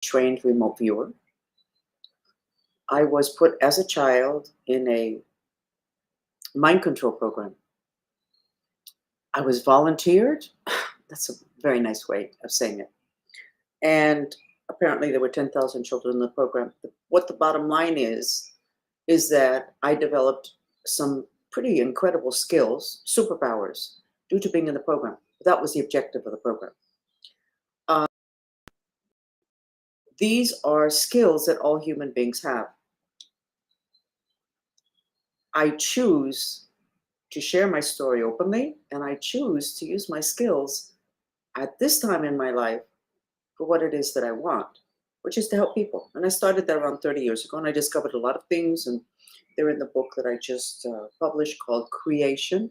trained remote viewer. I was put as a child in a mind control program. I was volunteered. That's a very nice way of saying it. And apparently, there were 10,000 children in the program. What the bottom line is that I developed some pretty incredible skills, superpowers, due to being in the program. That was the objective of the program. Uh, these are skills that all human beings have. I choose to share my story openly, and I choose to use my skills at this time in my life for what it is that I want, which is to help people. And I started that around 30 years ago, and I discovered a lot of things, and they're in the book that I just published called Creation,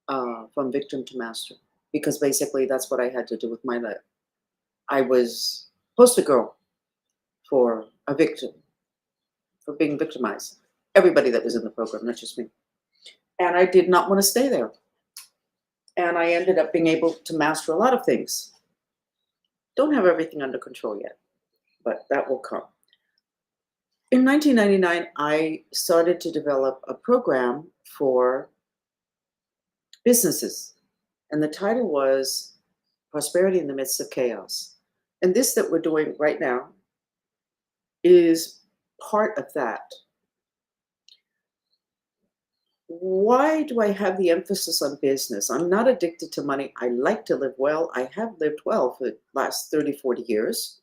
from Victim to Master, because basically that's what I had to do with my life. I was poster girl for a victim, for being victimized. Everybody that was in the program, not just me. And I did not want to stay there. And I ended up being able to master a lot of things. Don't have everything under control yet, but that will come. In 1999, I started to develop a program for businesses, and the title was Prosperity in the Midst of Chaos. And this that we're doing right now is part of that. Why do I have the emphasis on business? I'm not addicted to money. I like to live well. I have lived well for the last 30, 40 years.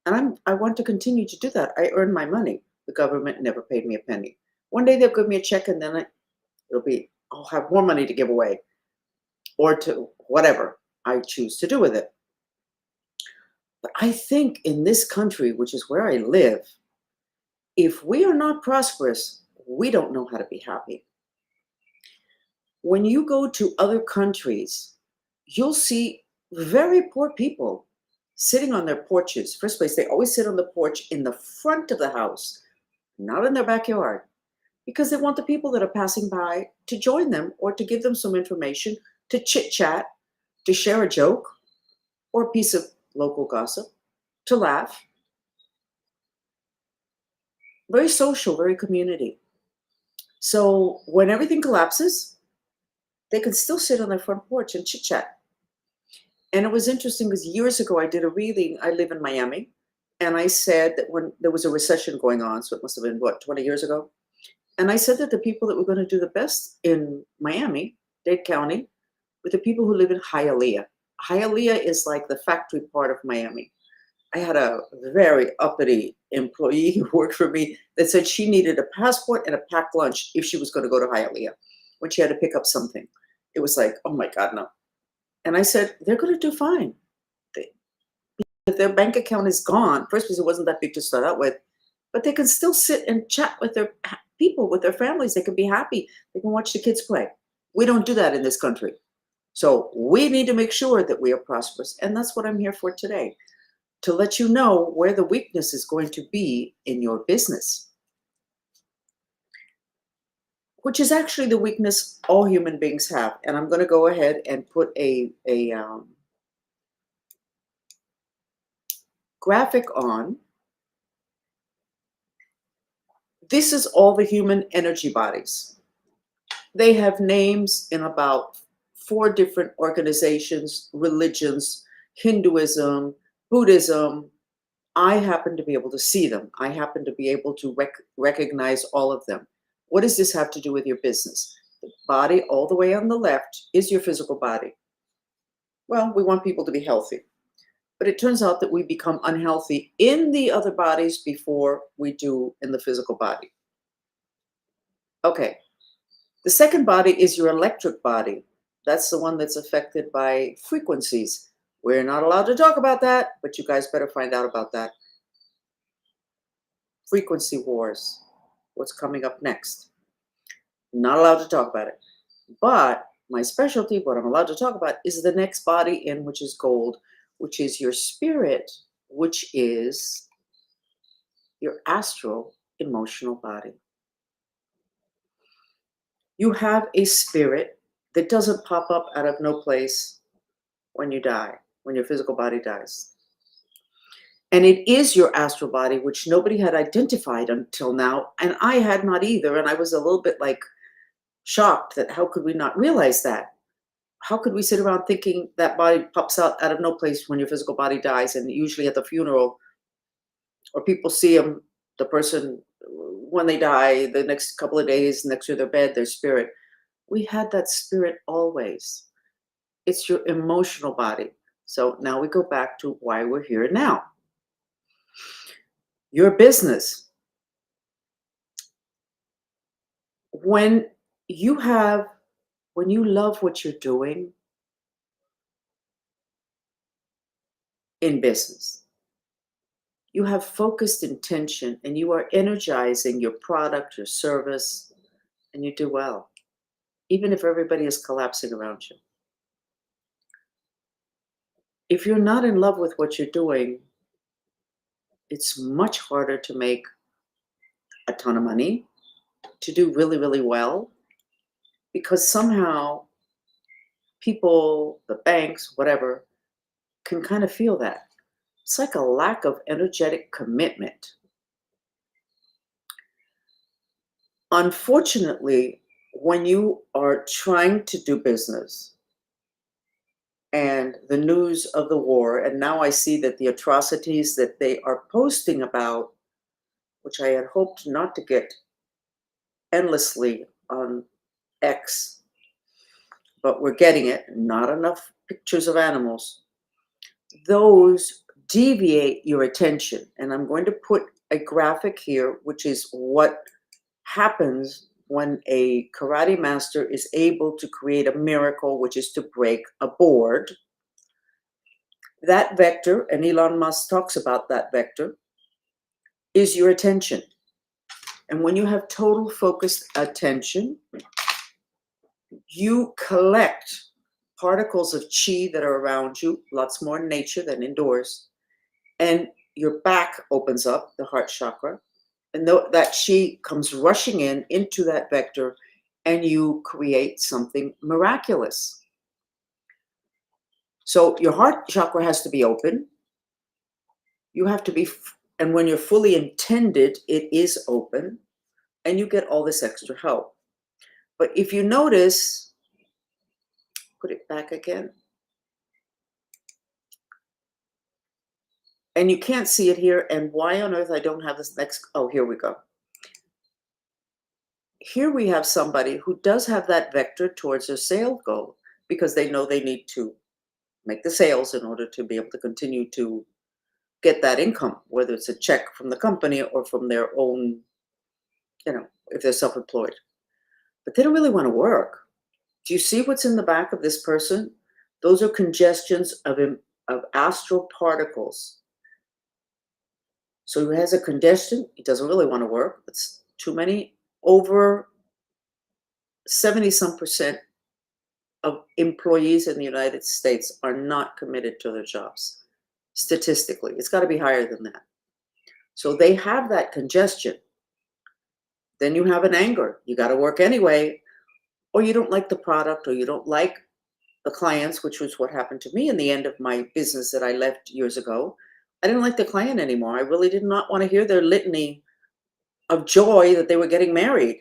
And I want to continue to do that. I earn my money. The government never paid me a penny. One day they'll give me a check, and then I'll have more money to give away, or to whatever I choose to do with it. But I think in this country, which is where I live, if we are not prosperous, we don't know how to be happy. When you go to other countries, you'll see very poor people sitting on their porches. First place, they always sit on the porch in the front of the house, not in their backyard, because they want the people that are passing by to join them, or to give them some information, to chit chat, to share a joke or a piece of local gossip, to laugh. Very social, very community. So when everything collapses, they can still sit on their front porch and chit chat. And it was interesting because years ago I did a reading. I live in Miami, and I said that when there was a recession going on, so it must have been, what, 20 years ago? And I said that the people that were going to do the best in Miami, Dade County, were the people who live in Hialeah. Hialeah is like the factory part of Miami. I had a very uppity employee who worked for me that said she needed a passport and a packed lunch if she was going to go to Hialeah when she had to pick up something. It was like, oh my God, no. And I said, they're going to do fine. Their bank account is gone. First, because it wasn't that big to start out with, but they can still sit and chat with their people, with their families. They can be happy. They can watch the kids play. We don't do that in this country. So we need to make sure that we are prosperous. And that's what I'm here for today, to let you know where the weakness is going to be in your business, which is actually the weakness all human beings have. And I'm going to go ahead and put a graphic on. This is all the human energy bodies. They have names in about 4 different organizations, religions, Hinduism, Buddhism. I happen to be able to see them. I happen to be able to recognize all of them. What does this have to do with your business? The body all the way on the left is your physical body. Well, we want people to be healthy. But it turns out that we become unhealthy in the other bodies before we do in the physical body. Okay. The second body is your electric body. That's the one that's affected by frequencies. We're not allowed to talk about that, but you guys better find out about that. Frequency wars. What's coming up next? Not allowed to talk about it. But my specialty, what I'm allowed to talk about, is the next body in, which is gold, which is your spirit, which is your astral emotional body. You have a spirit that doesn't pop up out of no place when you die, when your physical body dies. And it is your astral body, which nobody had identified until now. And I had not either. And I was a little bit like shocked that how could we not realize that? How could we sit around thinking that body pops out of no place when your physical body dies? And usually at the funeral, or people see them, the person, when they die, the next couple of days next to their bed, their spirit. We had that spirit always. It's your emotional body. So now we go back to why we're here now. Your business. When you love what you're doing in business, you have focused intention and you are energizing your product, your service, and you do well, even if everybody is collapsing around you. If you're not in love with what you're doing, it's much harder to make a ton of money, to do really, really well, because somehow people, the banks, whatever, can kind of feel that. It's like a lack of energetic commitment. Unfortunately, when you are trying to do business and the news of the war, and now I see that the atrocities that they are posting about, which I had hoped not to get endlessly on X, but we're getting it, not enough pictures of animals, those deviate your attention. And I'm going to put a graphic here, which is what happens when a karate master is able to create a miracle, which is to break a board. That vector, and Elon Musk talks about that vector, is your attention. And when you have total focused attention, you collect particles of chi that are around you, lots more in nature than indoors, and your back opens up, the heart chakra, and that chi comes rushing into that vector, and you create something miraculous. So your heart chakra has to be open. You have to be, and when you're fully intended, it is open, and you get all this extra help. But if you notice, put it back again. And you can't see it here. And why on earth I don't have this next? Oh, here we go. Here we have somebody who does have that vector towards their sale goal because they know they need to make the sales in order to be able to continue to get that income, whether it's a check from the company or from their own, if they're self-employed. But they don't really want to work. Do you see what's in the back of this person? Those are congestions of astral particles. So he has a congestion. He doesn't really want to work. It's too many. Over 70-some% of employees in the United States are not committed to their jobs. Statistically, it's got to be higher than that. So they have that congestion. Then you have an anger. You got to work anyway, or you don't like the product, or you don't like the clients, which was what happened to me in the end of my business that I left years ago. I didn't like the client anymore. I really did not want to hear their litany of joy that they were getting married.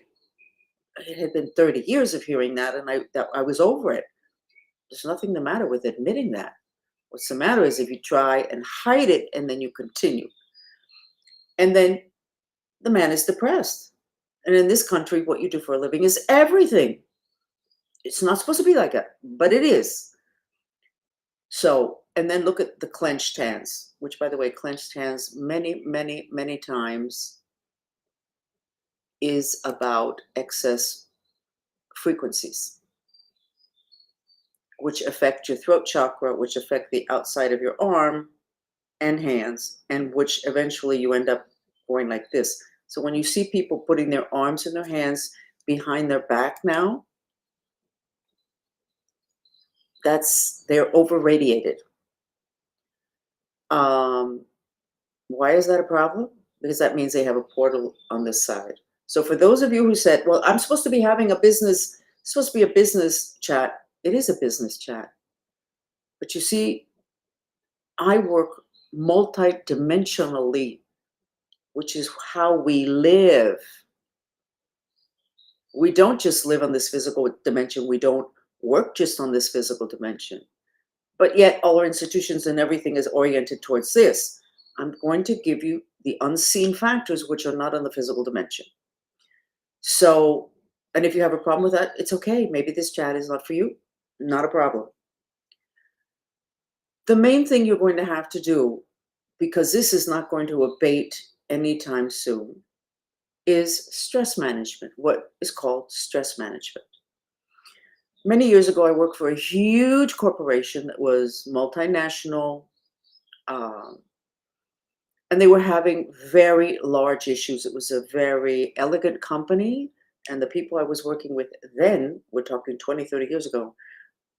It had been 30 years of hearing that, and I was over it. There's nothing the matter with admitting that. What's the matter is if you try and hide it and then you continue. And then the man is depressed. And in this country, what you do for a living is everything. It's not supposed to be like that, but it is. So, and then look at the clenched hands, which, by the way, clenched hands many, many, many times is about excess frequencies, which affect your throat chakra, which affect the outside of your arm and hands, and which eventually you end up going like this. So when you see people putting their arms and their hands behind their back now, they're over-radiated. Why is that a problem? Because that means they have a portal on this side. So for those of you who said, well, I'm supposed to be having it's supposed to be a business chat. It is a business chat. But you see, I work multidimensionally, which is how we live. We don't just live on this physical dimension. We don't work just on this physical dimension. But yet all our institutions and everything is oriented towards this. I'm going to give you the unseen factors which are not on the physical dimension. So, and if you have a problem with that, it's okay. Maybe this chat is not for you. Not a problem. The main thing you're going to have to do, because this is not going to abate anytime soon, is stress management, what is called stress management. Many years ago, I worked for a huge corporation that was multinational, um, and they were having very large issues. It was a very elegant company, and the people I was working with then, we're talking 20, 30 years ago,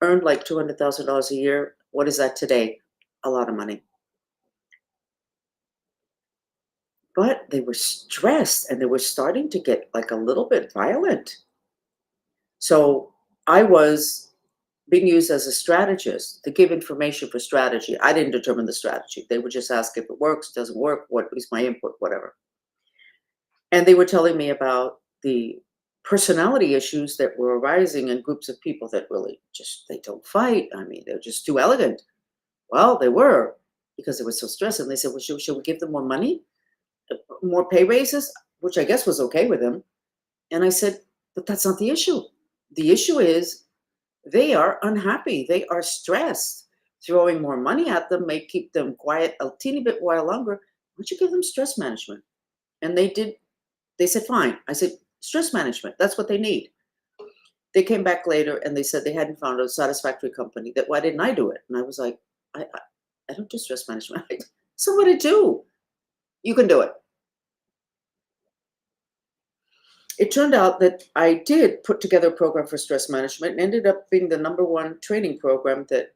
earned like $200,000 a year. What is that today? A lot of money. But they were stressed and they were starting to get like a little bit violent. So I was being used as a strategist to give information for strategy. I didn't determine the strategy. They would just ask if it works, doesn't work, what is my input, whatever. And they were telling me about the personality issues that were arising in groups of people that really just, they don't fight. I mean, they're just too elegant. Well, they were, because they were so stressed. And they said, well, should we give them more money? More pay raises? Which I guess was okay with them. And I said, but that's not the issue. The issue is they are unhappy. They are stressed. Throwing more money at them may keep them quiet a teeny bit while longer. Why don't you give them stress management? And they did. They said, fine. I said, stress management. That's what they need. They came back later and they said they hadn't found a satisfactory company. That why didn't I do it? And I was like, I don't do stress management. Somebody do. You can do it. It turned out that I did put together a program for stress management and ended up being the #1 training program that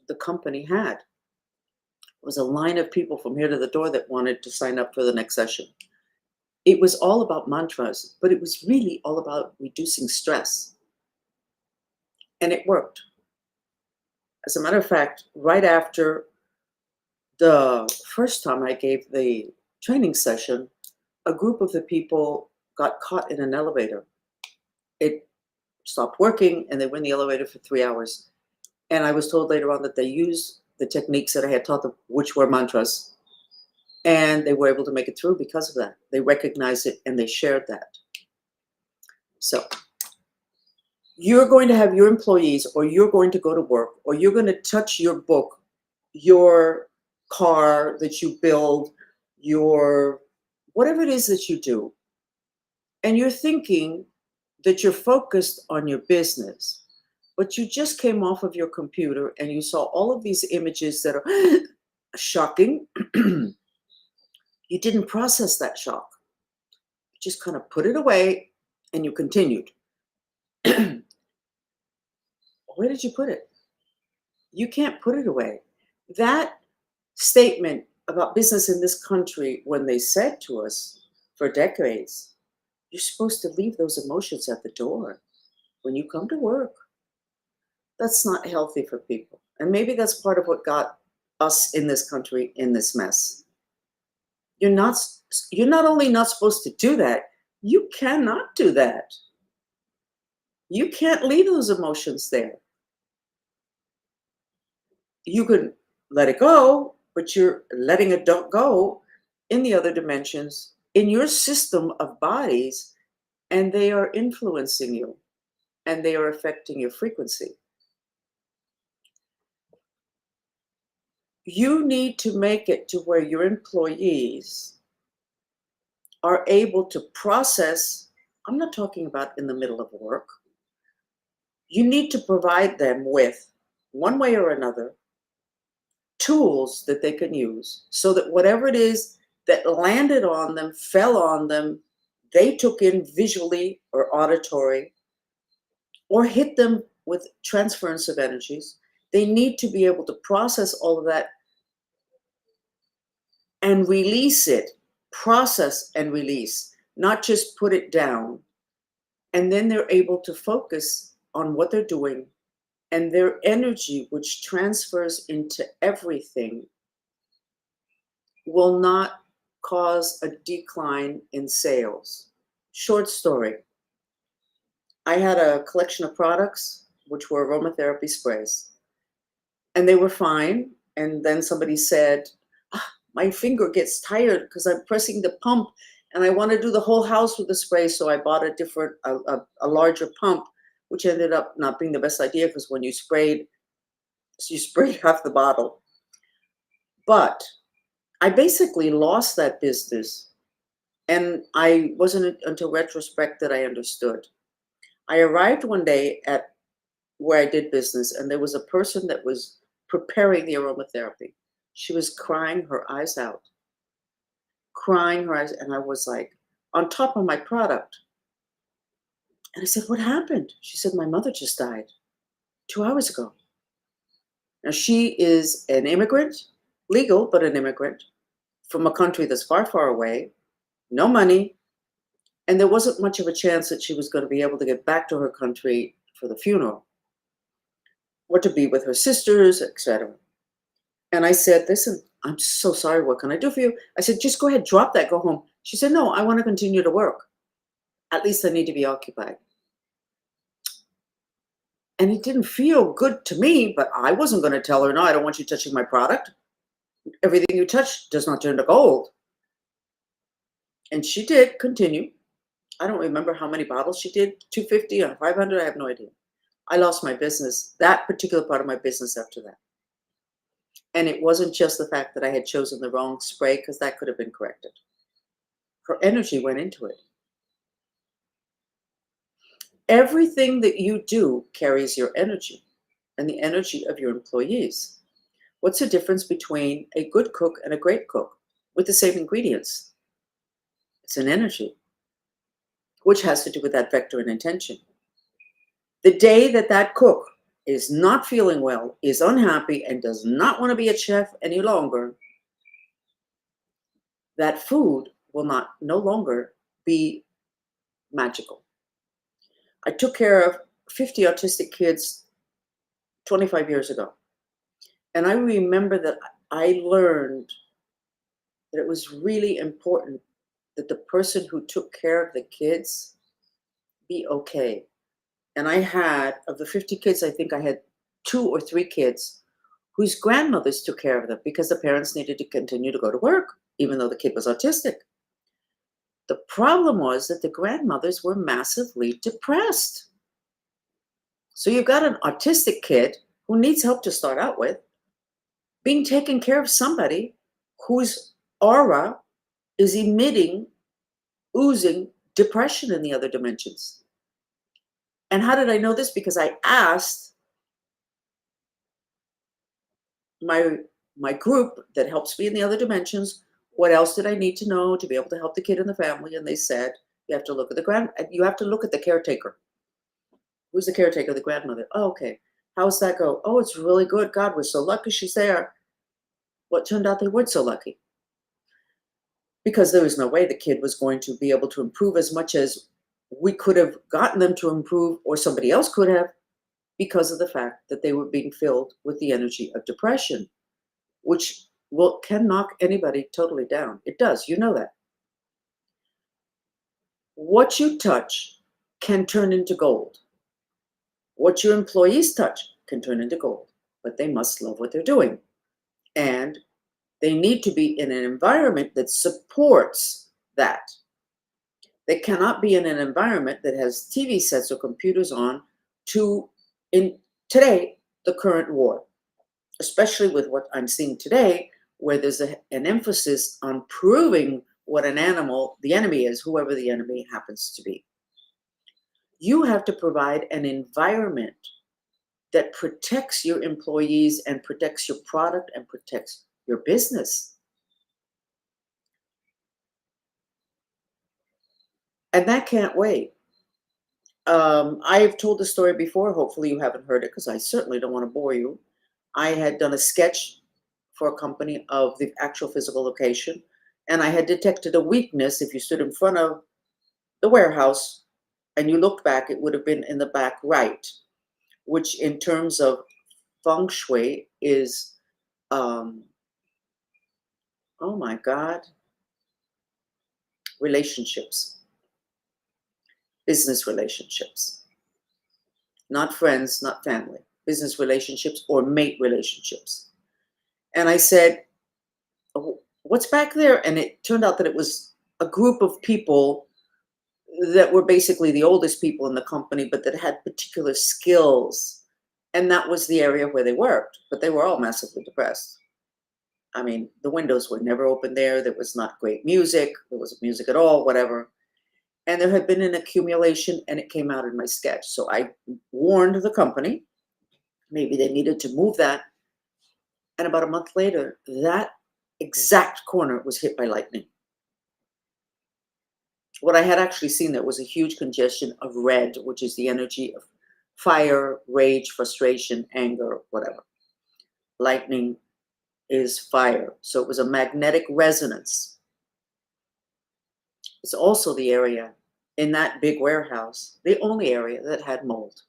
the company had. It was a line of people from here to the door that wanted to sign up for the next session. It was all about mantras, but it was really all about reducing stress. And it worked. As a matter of fact, right after the first time I gave the training session, a group of the people got caught in an elevator. It stopped working and they were in the elevator for 3 hours. And I was told later on that they used the techniques that I had taught them, which were mantras, and they were able to make it through because of that. They recognized it and they shared that. So you're going to have your employees, or you're going to go to work, or you're going to touch your book, your car that you build, your whatever it is that you do, and you're thinking that you're focused on your business, but you just came off of your computer and you saw all of these images that are shocking. You didn't process that shock. You just kind of put it away and you continued. Where did you put it? You can't put it away. That statement about business in this country, when they said to us for decades, you're supposed to leave those emotions at the door when you come to work. That's not healthy for people. And maybe that's part of what got us in this country in this mess. You're not only not supposed to do that, you cannot do that. You can't leave those emotions there. You can let it go, but you're letting it don't go in the other dimensions, in your system of bodies, and they are influencing you and they are affecting your frequency. You need to make it to where your employees are able to process. I'm not talking about in the middle of work. You need to provide them with, one way or another, tools that they can use so that whatever it is that landed on them, fell on them, they took in visually or auditory, or hit them with transference of energies, they need to be able to process all of that and release it, process and release, not just put it down. And then they're able to focus on what they're doing, and their energy, which transfers into everything, will not cause a decline in sales. Short story. I had a collection of products which were aromatherapy sprays, and they were fine. And then somebody said, my finger gets tired because I'm pressing the pump and I want to do the whole house with the spray. So I bought a larger pump, which ended up not being the best idea because when you sprayed half the bottle. But I basically lost that business. And I wasn't until retrospect that I understood. I arrived one day at where I did business, and there was a person that was preparing the aromatherapy. She was crying her eyes out, crying her eyes, and I was like on top of my product. And I said, "What happened?" She said, "My mother just died 2 hours ago." Now she is an immigrant, legal, but an immigrant from a country that's far, far away, no money, and there wasn't much of a chance that she was going to be able to get back to her country for the funeral or to be with her sisters, etc. And I said, "Listen, I'm so sorry. What can I do for you?" I said, "Just go ahead, drop that, go home." She said, "No, I want to continue to work. At least I need to be occupied." And it didn't feel good to me, but I wasn't going to tell her, "No, I don't want you touching my product. Everything you touch does not turn to gold." And she did continue. I don't remember how many bottles she did, 250 or 500, I have no idea. I lost my business, that particular part of my business after that. And it wasn't just the fact that I had chosen the wrong spray, because that could have been corrected. Her energy went into it. Everything that you do carries your energy and the energy of your employees. What's the difference between a good cook and a great cook with the same ingredients? It's an energy, which has to do with that vector and intention. The day that that cook is not feeling well, is unhappy, and does not want to be a chef any longer, that food will no longer be magical. I took care of 50 autistic kids 25 years ago. And I remember that I learned that it was really important that the person who took care of the kids be okay. And I had, of the 50 kids, I think I had 2 or 3 kids whose grandmothers took care of them because the parents needed to continue to go to work, even though the kid was autistic. The problem was that the grandmothers were massively depressed. So you've got an autistic kid who needs help to start out with, being taken care of somebody whose aura is oozing depression in the other dimensions. And how did I know this? Because I asked my group that helps me in the other dimensions, what else did I need to know to be able to help the kid and the family? And they said, you have to look at the caretaker. Who's the caretaker? The grandmother. Oh, okay. How's that go? Oh, it's really good. God, we're so lucky she's there. Well, it turned out they weren't so lucky, because there was no way the kid was going to be able to improve as much as we could have gotten them to improve, or somebody else could have, because of the fact that they were being filled with the energy of depression, which can knock anybody totally down. It does. You know that. What you touch can turn into gold. What your employees touch can turn into gold, but they must love what they're doing. And they need to be in an environment that supports that. They cannot be in an environment that has TV sets or computers on in today, the current war, especially with what I'm seeing today, where there's an emphasis on proving what an animal the enemy is, whoever the enemy happens to be. You have to provide an environment that protects your employees and protects your product and protects your business. And that can't wait. I've told the story before. Hopefully you haven't heard it, because I certainly don't want to bore you. I had done a sketch for a company of the actual physical location, and I had detected a weakness. If you stood in front of the warehouse and you looked back, it would have been in the back right, which in terms of feng shui is Oh my God. Relationships, business relationships, not friends, not family, business relationships or mate relationships. And I said, "Oh, what's back there?" And it turned out that it was a group of people that were basically the oldest people in the company, but that had particular skills. And that was the area where they worked, but they were all massively depressed. I mean, the windows were never open there. There was not great music. There wasn't music at all, whatever. And there had been an accumulation, and it came out in my sketch. So I warned the company, maybe they needed to move that. And about a month later, that exact corner was hit by lightning. What I had actually seen there was a huge congestion of red, which is the energy of fire, rage, frustration, anger, whatever. Lightning is fire. So it was a magnetic resonance. It's also the area in that big warehouse, the only area that had mold.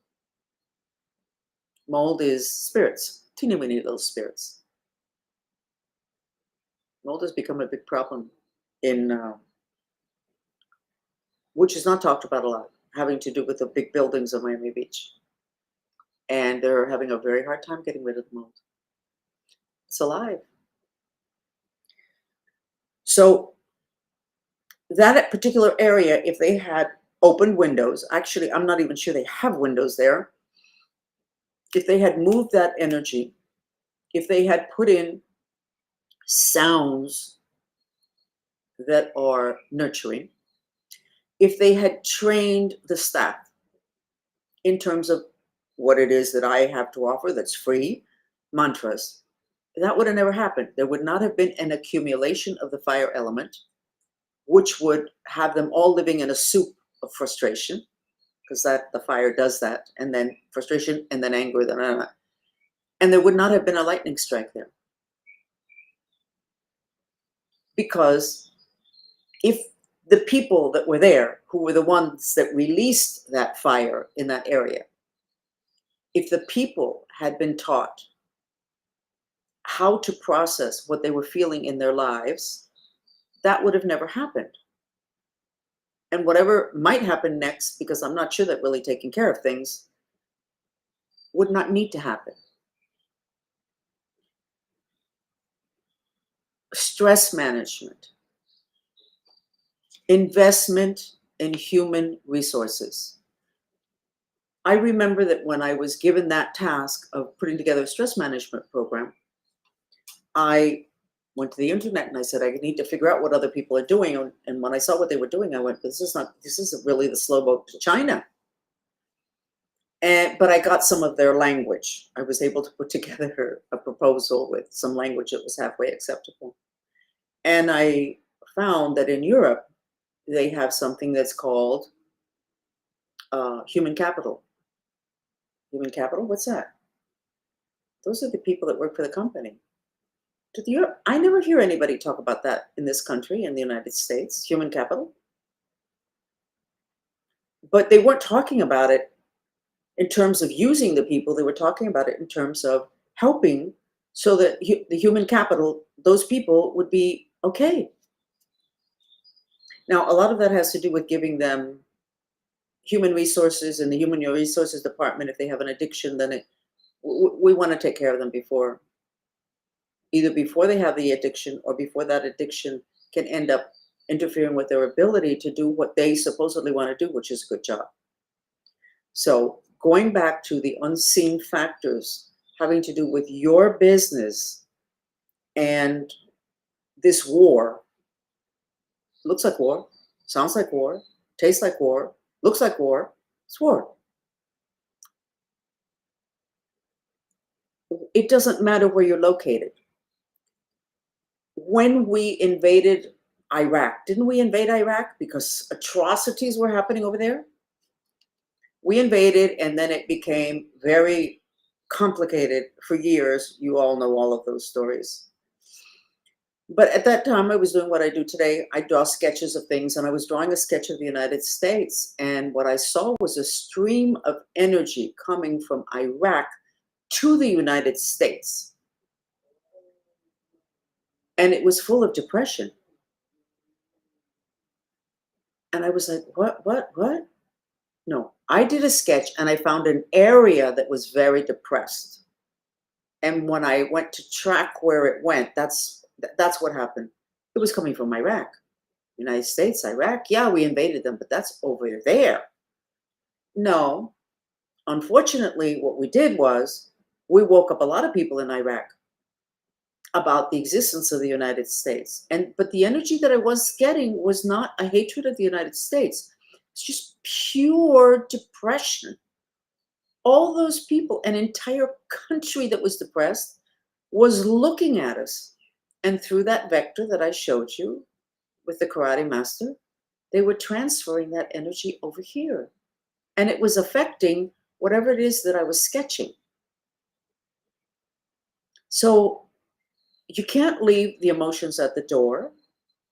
Mold is spirits, teeny weeny little spirits. Mold has become a big problem in, which is not talked about a lot, having to do with the big buildings of Miami Beach. And they're having a very hard time getting rid of the mold. It's alive. So that particular area, if they had opened windows, actually, I'm not even sure they have windows there. If they had moved that energy, if they had put in sounds that are nurturing, if they had trained the staff in terms of what it is that I have to offer that's free, mantras, that would have never happened. There would not have been an accumulation of the fire element, which would have them all living in a soup of frustration, because that the fire does that, and then frustration, and then anger, and there would not have been a lightning strike there. Because if the people that were there, who were the ones that released that fire in that area, if the people had been taught how to process what they were feeling in their lives, that would have never happened. And whatever might happen next, because I'm not sure that really taking care of things would not need to happen. Stress management, investment in human resources. I remember that when I was given that task of putting together a stress management program, I went to the internet and I said, I need to figure out what other people are doing. And when I saw what they were doing, I went, this isn't really the slow boat to China. But I got some of their language. I was able to put together a proposal with some language that was halfway acceptable. And I found that in Europe, they have something that's called human capital. Human capital? What's that? Those are the people that work for the company. I never hear anybody talk about that in this country, in the United States, human capital. But they weren't talking about it in terms of using the people. They were talking about it in terms of helping so that the human capital, those people would be okay. Now, a lot of that has to do with giving them human resources in the human resources department. If they have an addiction, then we want to take care of them either before they have the addiction or before that addiction can end up interfering with their ability to do what they supposedly want to do, which is a good job. So going back to the unseen factors having to do with your business and this war, looks like war, sounds like war, tastes like war, looks like war, it's war. It doesn't matter where you're located. When we invaded Iraq, didn't we invade Iraq because atrocities were happening over there? We invaded, and then it became very complicated for years. You all know all of those stories. But at that time, I was doing what I do today. I draw sketches of things, and I was drawing a sketch of the United States. And what I saw was a stream of energy coming from Iraq to the United States. and it was full of depression. And I was like, what? No, I did a sketch and I found an area that was very depressed. And when I went to track where it went, that's what happened. It was coming from Iraq, United States, Iraq. Yeah, we invaded them, but that's over there. No, unfortunately, what we did was we woke up a lot of people in Iraq about the existence of the United States. But the energy that I was getting was not a hatred of the United States. It's just pure depression. All those people, an entire country that was depressed, was looking at us. And through that vector that I showed you with the karate master, they were transferring that energy over here. And it was affecting whatever it is that I was sketching. So you can't leave the emotions at the door.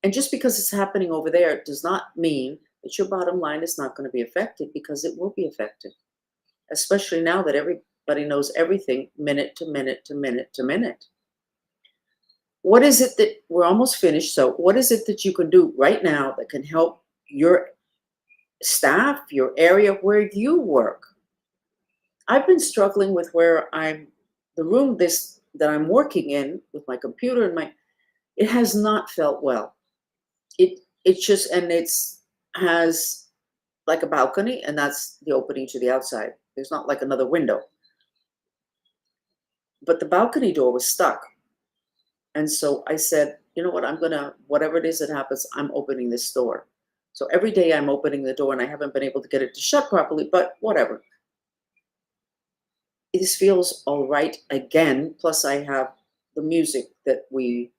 And just because it's happening over there does not mean that your bottom line is not going to be affected, because it will be affected, especially now that everybody knows everything minute to minute to minute to minute. What is it that we're almost finished? So, what is it that you can do right now that can help your staff, your area where you work? I've been struggling with the room that I'm working in with my computer and it has not felt well. It's just, and it's has like a balcony, and that's the opening to the outside. There's not like another window. But the balcony door was stuck. And so I said, you know what, whatever it is that happens, I'm opening this door. So every day I'm opening the door and I haven't been able to get it to shut properly, but whatever. This feels all right again. Plus I have the music that we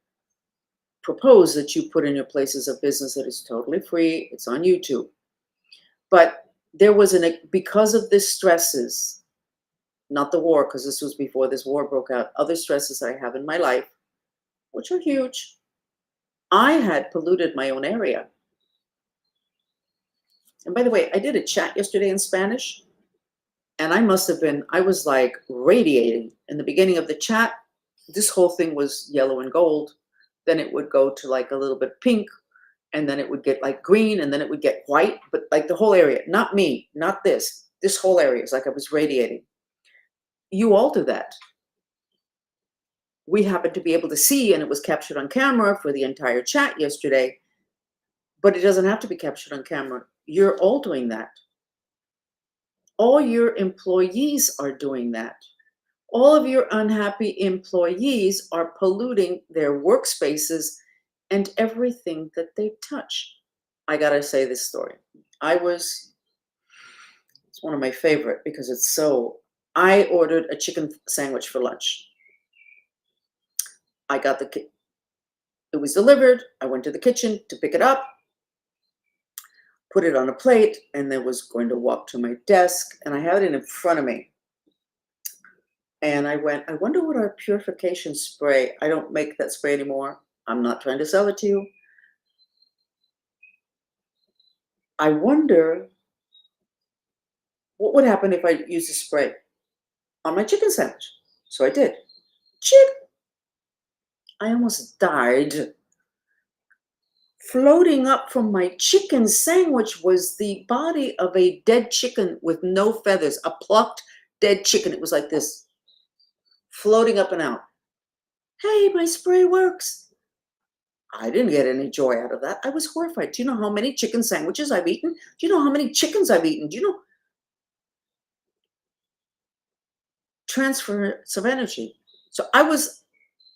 propose that you put in your places of business that is totally free. It's on YouTube. But there was because of the stresses, not the war, because this was before this war broke out, other stresses I have in my life, which are huge, I had polluted my own area. And by the way, I did a chat yesterday in Spanish, and I was like radiating. In the beginning of the chat, this whole thing was yellow and gold. Then it would go to like a little bit pink, and then it would get like green, and then it would get white, but like the whole area, not me, not this whole area is like I was radiating. You all do that. We happened to be able to see, and it was captured on camera for the entire chat yesterday, but it doesn't have to be captured on camera. You're all doing that. All your employees are doing that. All of your unhappy employees are polluting their workspaces and everything that they touch. I gotta say this story. It's one of my favorite because I ordered a chicken sandwich for lunch. It was delivered. I went to the kitchen to pick it up, put it on a plate, and then was going to walk to my desk, and I had it in front of me. And I wonder what our purification spray, I don't make that spray anymore. I'm not trying to sell it to you. I wonder what would happen if I used a spray on my chicken sandwich. So I did. I almost died. Floating up from my chicken sandwich was the body of a dead chicken with no feathers, a plucked dead chicken. It was like this, floating up and out. Hey, my spray works. I didn't get any joy out of that. I was horrified. Do you know how many chicken sandwiches I've eaten? Do you know how many chickens I've eaten? Do you know? Transference of energy. So I was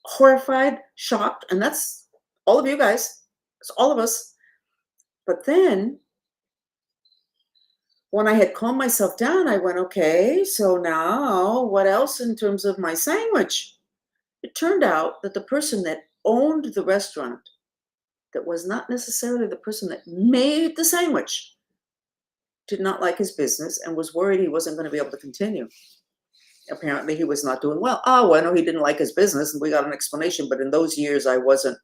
horrified, shocked, and that's all of you guys. It's all of us. But then when I had calmed myself down, I went, okay, so now what else in terms of my sandwich? It turned out that the person that owned the restaurant, that was not necessarily the person that made the sandwich, did not like his business and was worried he wasn't going to be able to continue. Apparently he was not doing well. Oh, well, no, he didn't like his business, and we got an explanation. But in those years, I wasn't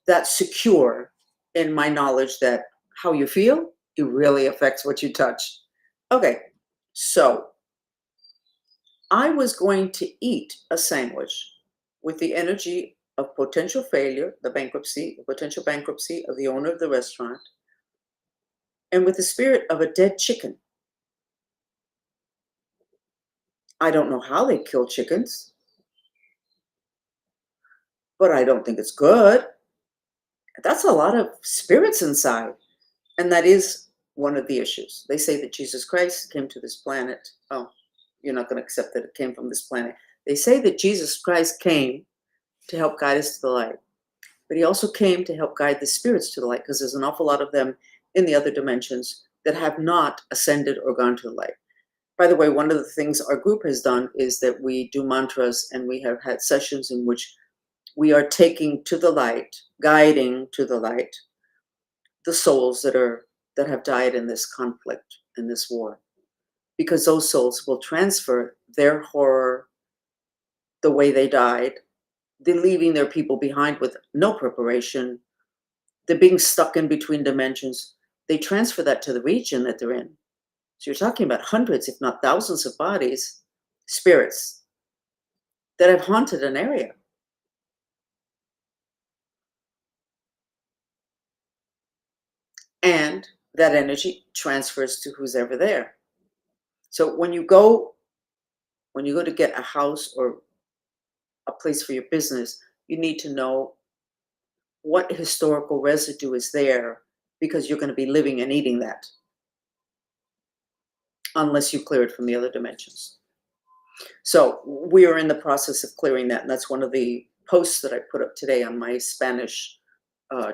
that secure in my knowledge that how you feel, it really affects what you touch. Okay, so I was going to eat a sandwich with the energy of potential failure, the potential bankruptcy of the owner of the restaurant, and with the spirit of a dead chicken. I don't know how they kill chickens, but I don't think it's good. That's a lot of spirits inside. And that is one of the issues. They say that Jesus Christ came to this planet. Oh, you're not going to accept that it came from this planet. They say that Jesus Christ came to help guide us to the light, but he also came to help guide the spirits to the light because there's an awful lot of them in the other dimensions that have not ascended or gone to the light. By the way, one of the things our group has done is that we do mantras, and we have had sessions in which we are taking to the light, guiding to the light, the souls that have died in this conflict, in this war, because those souls will transfer their horror, the way they died, the leaving their people behind with no preparation, the being stuck in between dimensions. They transfer that to the region that they're in. So you're talking about hundreds, if not thousands of bodies, spirits that have haunted an area. And that energy transfers to who's ever there. So when you go to get a house or a place for your business, you need to know what historical residue is there, because you're going to be living and eating that unless you clear it from the other dimensions. So we are in the process of clearing that, and that's one of the posts that I put up today on my Spanish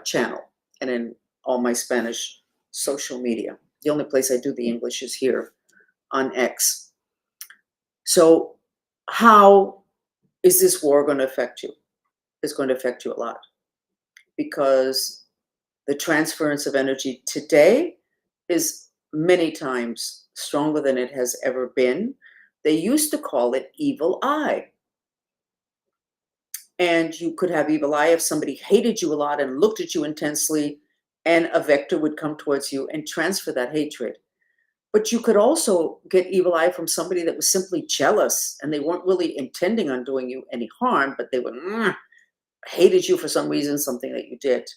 channel and in all my Spanish social media. The only place I do the English is here on X. So how is this war going to affect you? It's going to affect you a lot, because the transference of energy today is many times stronger than it has ever been. They used to call it evil eye. And you could have evil eye if somebody hated you a lot and looked at you intensely, and a vector would come towards you and transfer that hatred. But you could also get evil eye from somebody that was simply jealous, and they weren't really intending on doing you any harm, but they would hated you for some reason, something that you did.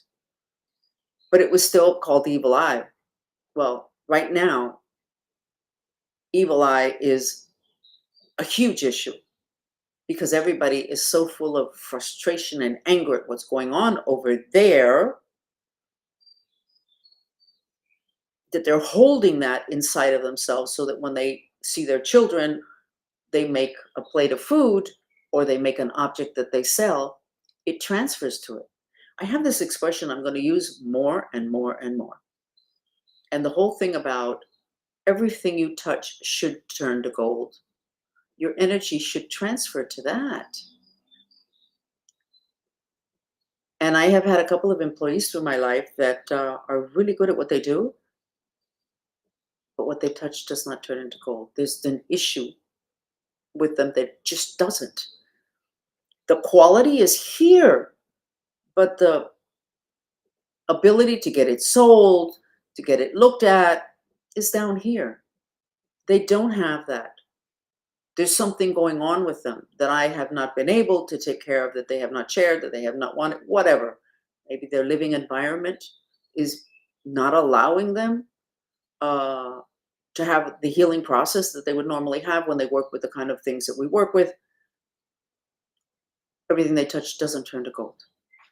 But it was still called evil eye. Well, right now, evil eye is a huge issue, because everybody is so full of frustration and anger at what's going on over there that they're holding that inside of themselves, so that when they see their children, they make a plate of food or they make an object that they sell, it transfers to it. I have this expression I'm going to use more and more and more. And the whole thing about everything you touch should turn to gold. Your energy should transfer to that. And I have had a couple of employees through my life that are really good at what they do, but what they touch does not turn into gold. There's an issue with them that just doesn't. The quality is here, but the ability to get it sold, to get it looked at, is down here. They don't have that. There's something going on with them that I have not been able to take care of, that they have not shared, that they have not wanted, whatever. Maybe their living environment is not allowing them to have the healing process that they would normally have when they work with the kind of things that we work with. Everything they touch doesn't turn to gold.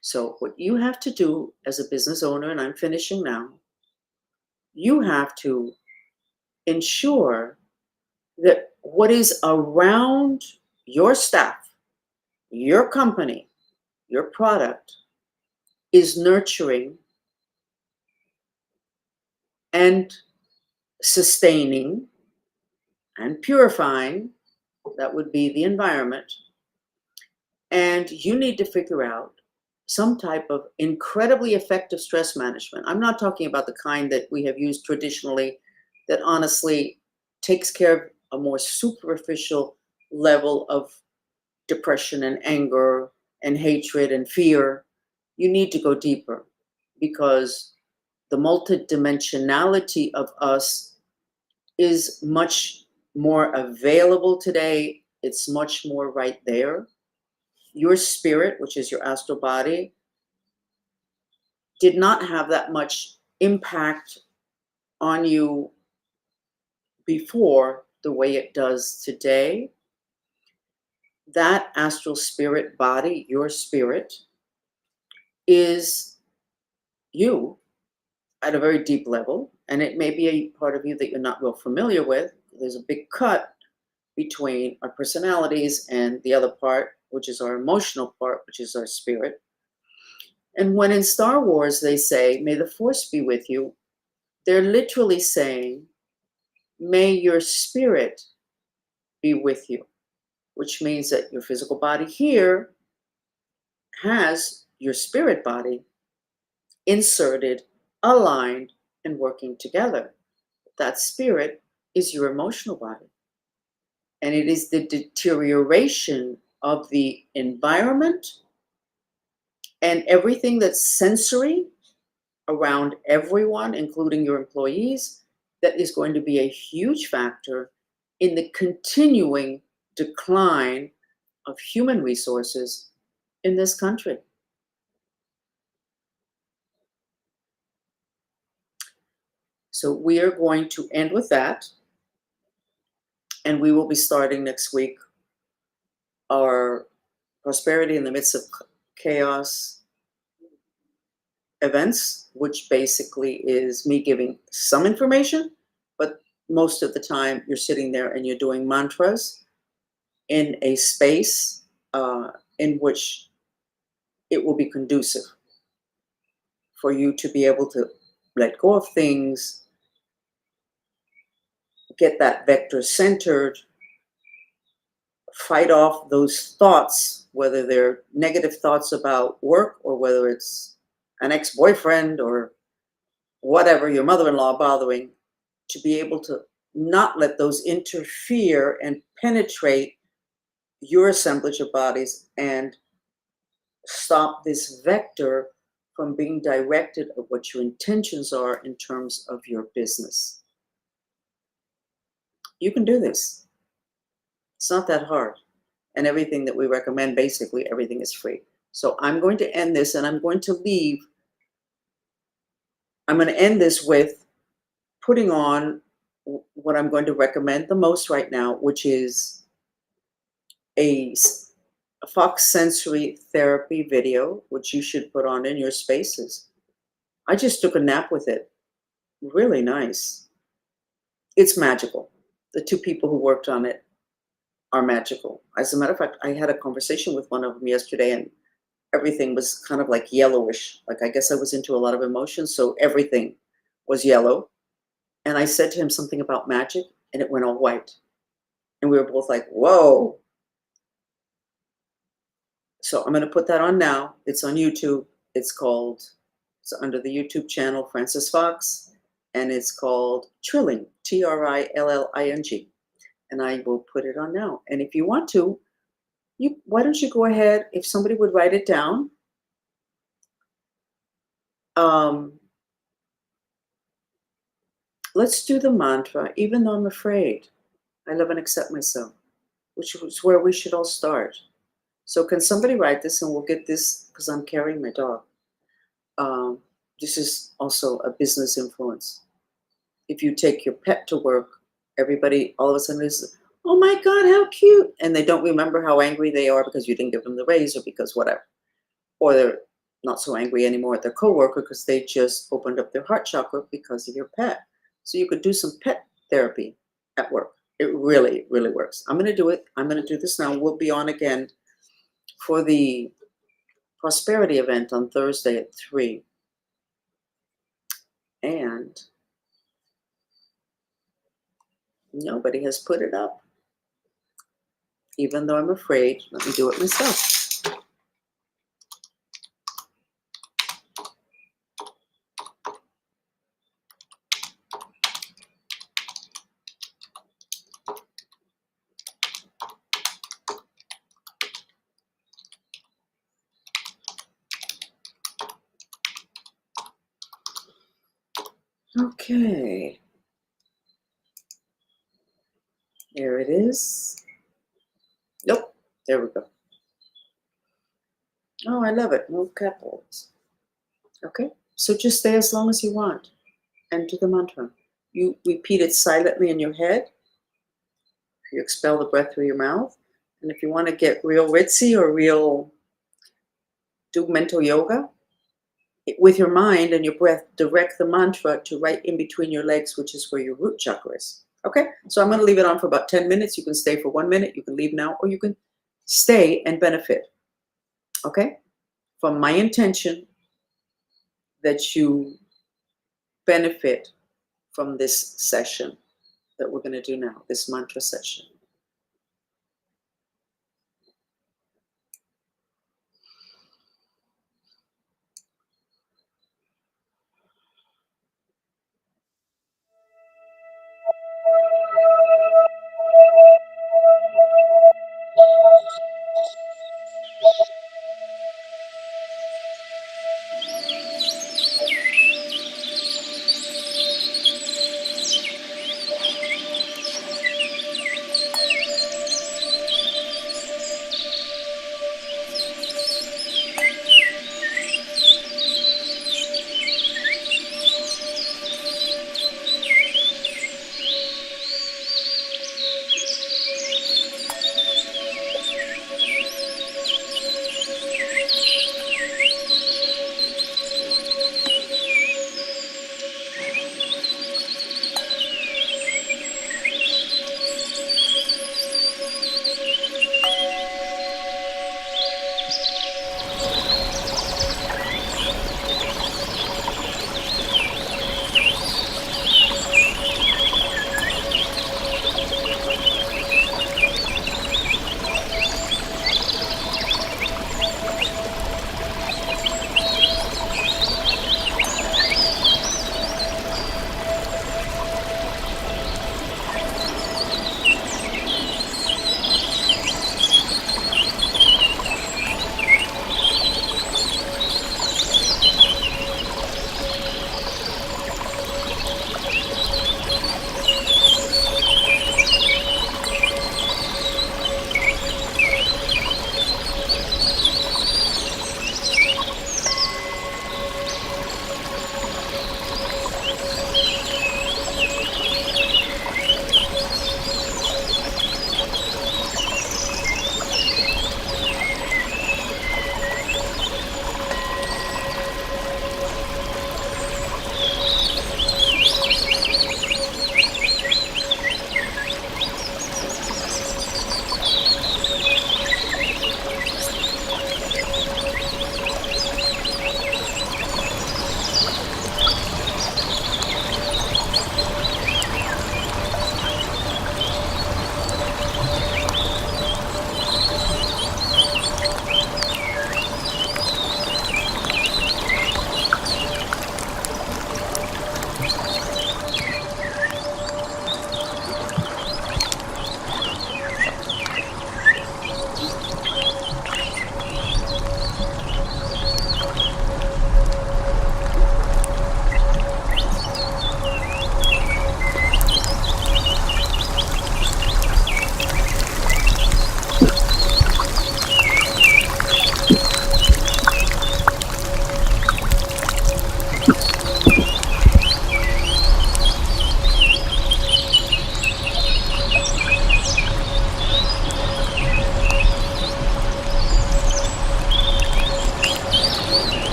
So what you have to do as a business owner, and I'm finishing now, you have to ensure that what is around your staff, your company, your product is nurturing and sustaining and purifying. That would be the environment. And you need to figure out some type of incredibly effective stress management. I'm not talking about the kind that we have used traditionally that honestly takes care of a more superficial level of depression and anger and hatred and fear. You need to go deeper, because the multidimensionality of us is much more available today. It's much more right there. your spirit, which is your astral body, did not have that much impact on you before the way it does today, that astral spirit body, your spirit, is you at a very deep level. And it may be a part of you that you're not real familiar with. There's a big cut between our personalities and the other part, which is our emotional part, which is our spirit. And when in Star Wars they say, may the force be with you, they're literally saying, may your spirit be with you, which means that your physical body here has your spirit body inserted, aligned, and working together. That spirit is your emotional body. And it is the deterioration of the environment and everything that's sensory around everyone, including your employees, that is going to be a huge factor in the continuing decline of human resources in this country. So we are going to end with that, and we will be starting next week our Prosperity in the Midst of Chaos events, which basically is me giving some information, but most of the time you're sitting there and you're doing mantras in a space in which it will be conducive for you to be able to let go of things, get that vector centered, fight off those thoughts, whether they're negative thoughts about work or whether it's an ex-boyfriend or whatever, your mother-in-law bothering, to be able to not let those interfere and penetrate your assemblage of bodies and stop this vector from being directed at what your intentions are in terms of your business. You can do this. It's not that hard. And everything that we recommend, basically everything is free. So I'm going to end this and I'm going to end this with putting on what I'm going to recommend the most right now, which is a Fox sensory therapy video, which you should put on in your spaces. I just took a nap with it. Really nice. It's magical. The two people who worked on it are magical. As a matter of fact, I had a conversation with one of them yesterday, and everything was kind of like yellowish. Like, I guess I was into a lot of emotions, so everything was yellow. And I said to him something about magic, and it went all white. And we were both like, whoa. So I'm going to put that on now. It's on YouTube. It's under the YouTube channel Francis Fox, and it's called Trilling, Trilling. And I will put it on now. And if you want to, why don't you go ahead, if somebody would write it down. Let's do the mantra, even though I'm afraid. I love and accept myself, which is where we should all start. So can somebody write this, and we'll get this, because I'm carrying my dog. This is also a business influence. If you take your pet to work, everybody all of a sudden is, oh my God, how cute. And they don't remember how angry they are because you didn't give them the raise or because whatever. Or they're not so angry anymore at their coworker because they just opened up their heart chakra because of your pet. So you could do some pet therapy at work. It really, really works. I'm going to do it. I'm going to do this now. We'll be on again for the prosperity event on Thursday at 3. And nobody has put it up. Even though I'm afraid, let me do it myself. Okay. Here it is. Nope. There we go. Oh, I love it. No capitals. Okay. So just stay as long as you want and do the mantra. You repeat it silently in your head. You expel the breath through your mouth. And if you want to get real ritzy or real do mental yoga, with your mind and your breath, direct the mantra to right in between your legs, which is where your root chakra is. Okay, so I'm going to leave it on for about 10 minutes. You can stay for 1 minute, you can leave now, or you can stay and benefit. Okay, from my intention that you benefit from this session that we're going to do now, this mantra session.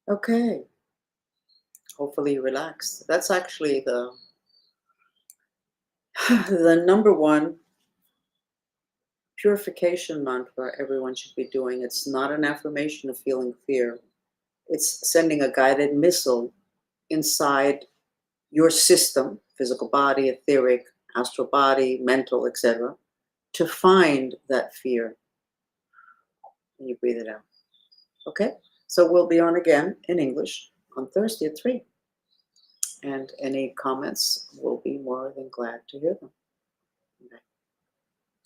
Okay, hopefully you relaxed. That's actually the the number one purification mantra everyone should be doing. It's not an affirmation of feeling fear. It's sending a guided missile inside your system, physical body, etheric, astral body, mental, etc., to find that fear. And you breathe it out. Okay? So we'll be on again in English on Thursday at 3. And any comments, we'll be more than glad to hear them. Okay.